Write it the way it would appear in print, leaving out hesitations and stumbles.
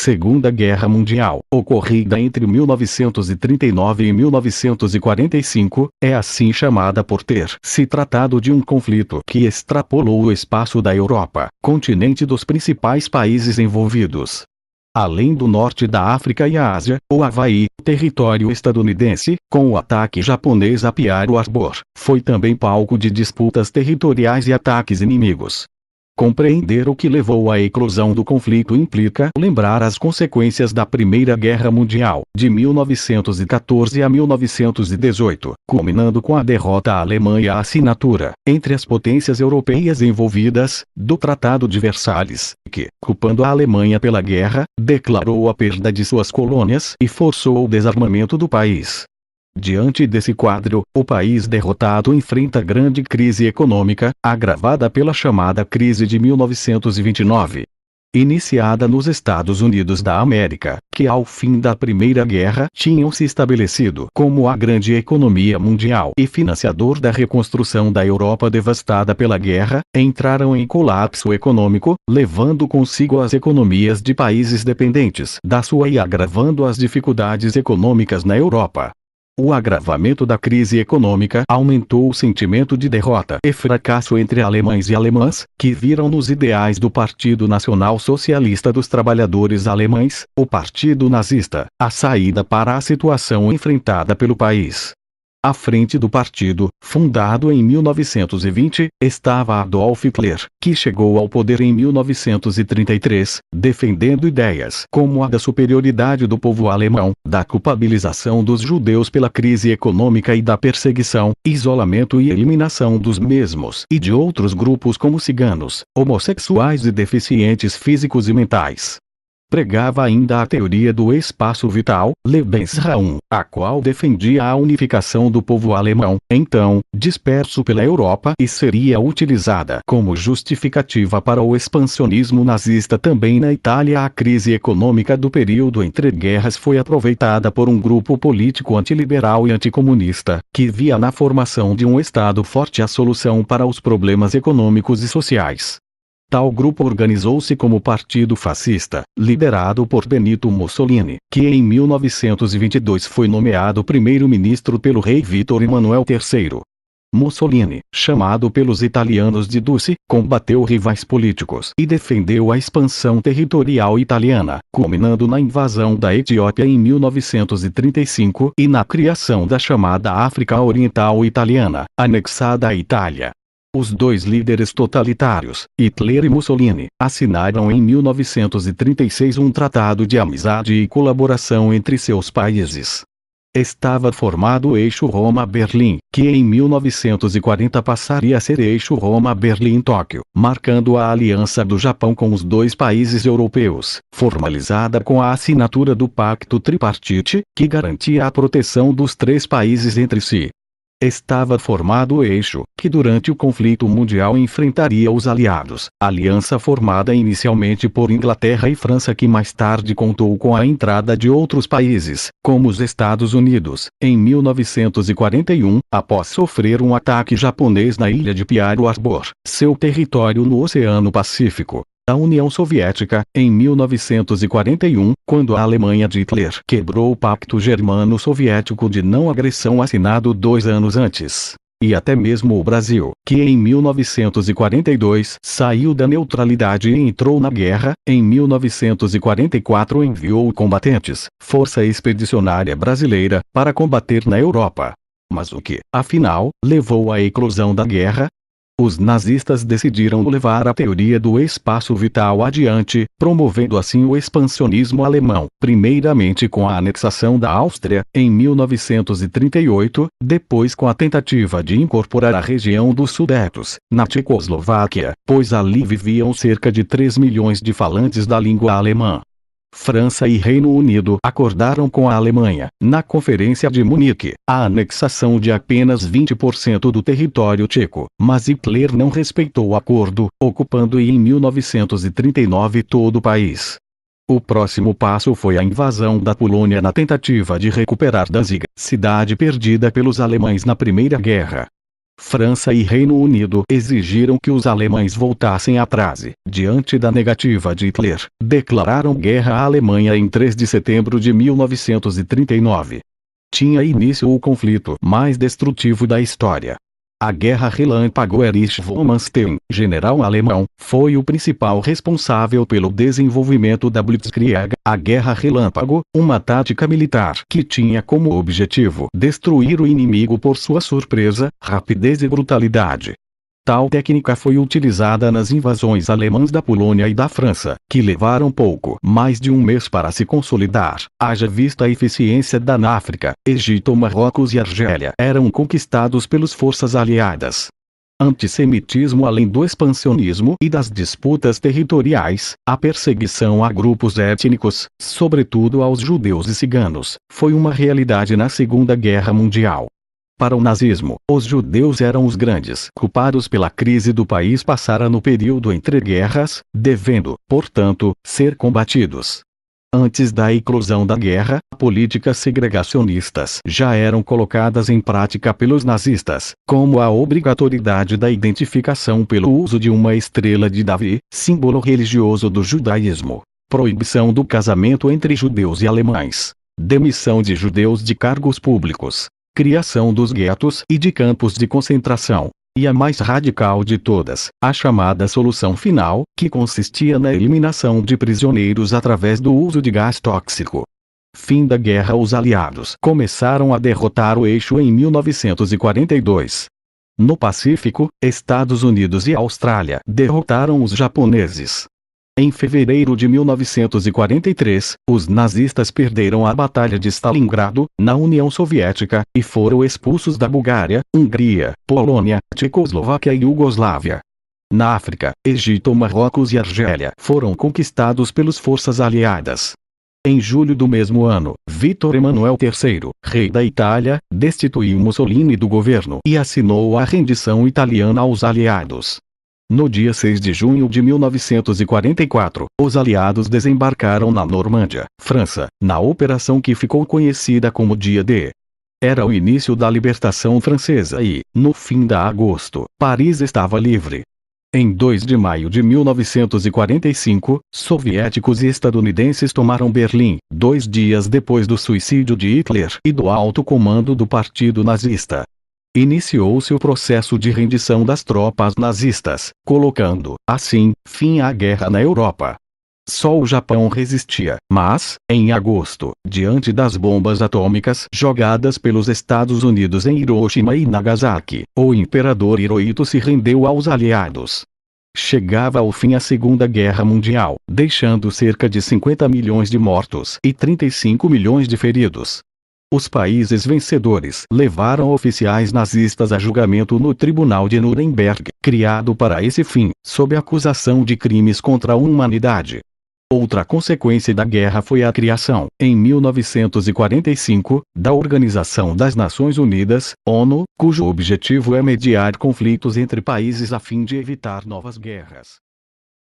Segunda Guerra Mundial, ocorrida entre 1939 e 1945, é assim chamada por ter se tratado de um conflito que extrapolou o espaço da Europa, continente dos principais países envolvidos. Além do norte da África e a Ásia, o Havaí, território estadunidense, com o ataque japonês a Pearl Harbor, foi também palco de disputas territoriais e ataques inimigos. Compreender o que levou à eclosão do conflito implica lembrar as consequências da Primeira Guerra Mundial, de 1914 a 1918, culminando com a derrota alemã e a assinatura, entre as potências europeias envolvidas, do Tratado de Versalhes, que, culpando a Alemanha pela guerra, declarou a perda de suas colônias e forçou o desarmamento do país. Diante desse quadro, o país derrotado enfrenta grande crise econômica, agravada pela chamada crise de 1929. Iniciada nos Estados Unidos da América, que ao fim da Primeira Guerra tinham se estabelecido como a grande economia mundial e financiador da reconstrução da Europa devastada pela guerra, entraram em colapso econômico, levando consigo as economias de países dependentes da sua e agravando as dificuldades econômicas na Europa. O agravamento da crise econômica aumentou o sentimento de derrota e fracasso entre alemães e alemãs, que viram nos ideais do Partido Nacional Socialista dos Trabalhadores Alemães, o Partido Nazista, a saída para a situação enfrentada pelo país. À frente do partido, fundado em 1920, estava Adolf Hitler, que chegou ao poder em 1933, defendendo ideias como a da superioridade do povo alemão, da culpabilização dos judeus pela crise econômica e da perseguição, isolamento e eliminação dos mesmos e de outros grupos como ciganos, homossexuais e deficientes físicos e mentais. Pregava ainda a teoria do espaço vital, Lebensraum, a qual defendia a unificação do povo alemão, então, disperso pela Europa, e seria utilizada como justificativa para o expansionismo nazista também na Itália. A crise econômica do período entre guerras foi aproveitada por um grupo político antiliberal e anticomunista, que via na formação de um Estado forte a solução para os problemas econômicos e sociais. Tal grupo organizou-se como Partido Fascista, liderado por Benito Mussolini, que em 1922 foi nomeado primeiro-ministro pelo rei Vítor Emanuel III. Mussolini, chamado pelos italianos de Duce, combateu rivais políticos e defendeu a expansão territorial italiana, culminando na invasão da Etiópia em 1935 e na criação da chamada África Oriental Italiana, anexada à Itália. Os dois líderes totalitários, Hitler e Mussolini, assinaram em 1936 um tratado de amizade e colaboração entre seus países. Estava formado o eixo Roma-Berlim, que em 1940 passaria a ser eixo Roma-Berlim-Tóquio, marcando a aliança do Japão com os dois países europeus, formalizada com a assinatura do Pacto Tripartite, que garantia a proteção dos três países entre si. Estava formado o eixo, que durante o conflito mundial enfrentaria os aliados, aliança formada inicialmente por Inglaterra e França que mais tarde contou com a entrada de outros países, como os Estados Unidos, em 1941, após sofrer um ataque japonês na ilha de Pearl Harbor, seu território no Oceano Pacífico. A União Soviética, em 1941, quando a Alemanha de Hitler quebrou o Pacto Germano-Soviético de não agressão assinado 2 anos antes. E até mesmo o Brasil, que em 1942 saiu da neutralidade e entrou na guerra, em 1944 enviou combatentes, Força Expedicionária Brasileira, para combater na Europa. Mas o que, afinal, levou à eclosão da guerra? Os nazistas decidiram levar a teoria do espaço vital adiante, promovendo assim o expansionismo alemão, primeiramente com a anexação da Áustria, em 1938, depois com a tentativa de incorporar a região dos Sudetos, na Tchecoslováquia, pois ali viviam cerca de 3 milhões de falantes da língua alemã. França e Reino Unido acordaram com a Alemanha, na Conferência de Munique, a anexação de apenas 20% do território tcheco, mas Hitler não respeitou o acordo, ocupando em 1939 todo o país. O próximo passo foi a invasão da Polônia na tentativa de recuperar Danzig, cidade perdida pelos alemães na Primeira Guerra. França e Reino Unido exigiram que os alemães voltassem atrás e, diante da negativa de Hitler, declararam guerra à Alemanha em 3 de setembro de 1939. Tinha início o conflito mais destrutivo da história. A Guerra Relâmpago. Erich von Manstein, general alemão, foi o principal responsável pelo desenvolvimento da Blitzkrieg, a Guerra Relâmpago, uma tática militar que tinha como objetivo destruir o inimigo por sua surpresa, rapidez e brutalidade. Tal técnica foi utilizada nas invasões alemãs da Polônia e da França, que levaram pouco mais de um mês para se consolidar. Haja vista a eficiência da África, Egito, Marrocos e Argélia eram conquistados pelas forças aliadas. Antissemitismo. Além do expansionismo e das disputas territoriais, a perseguição a grupos étnicos, sobretudo aos judeus e ciganos, foi uma realidade na Segunda Guerra Mundial. Para o nazismo, os judeus eram os grandes culpados pela crise do país passara no período entre guerras, devendo, portanto, ser combatidos. Antes da eclosão da guerra, políticas segregacionistas já eram colocadas em prática pelos nazistas, como a obrigatoriedade da identificação pelo uso de uma estrela de Davi, símbolo religioso do judaísmo, proibição do casamento entre judeus e alemães, demissão de judeus de cargos públicos, criação dos guetos e de campos de concentração, e a mais radical de todas, a chamada solução final, que consistia na eliminação de prisioneiros através do uso de gás tóxico. Fim da guerra. Os aliados começaram a derrotar o eixo em 1942. No Pacífico, Estados Unidos e Austrália derrotaram os japoneses. Em fevereiro de 1943, os nazistas perderam a Batalha de Stalingrado, na União Soviética, e foram expulsos da Bulgária, Hungria, Polônia, Tchecoslováquia e Iugoslávia. Na África, Egito, Marrocos e Argélia foram conquistados pelas forças aliadas. Em julho do mesmo ano, Vítor Emanuel III, rei da Itália, destituiu Mussolini do governo e assinou a rendição italiana aos aliados. No dia 6 de junho de 1944, os aliados desembarcaram na Normândia, França, na operação que ficou conhecida como Dia D. Era o início da libertação francesa e, no fim de agosto, Paris estava livre. Em 2 de maio de 1945, soviéticos e estadunidenses tomaram Berlim, 2 dias depois do suicídio de Hitler e do alto comando do Partido Nazista. Iniciou-se o processo de rendição das tropas nazistas, colocando, assim, fim à guerra na Europa. Só o Japão resistia, mas, em agosto, diante das bombas atômicas jogadas pelos Estados Unidos em Hiroshima e Nagasaki, o imperador Hirohito se rendeu aos aliados. Chegava ao fim a Segunda Guerra Mundial, deixando cerca de 50 milhões de mortos e 35 milhões de feridos. Os países vencedores levaram oficiais nazistas a julgamento no Tribunal de Nuremberg, criado para esse fim, sob acusação de crimes contra a humanidade. Outra consequência da guerra foi a criação, em 1945, da Organização das Nações Unidas, ONU, cujo objetivo é mediar conflitos entre países a fim de evitar novas guerras.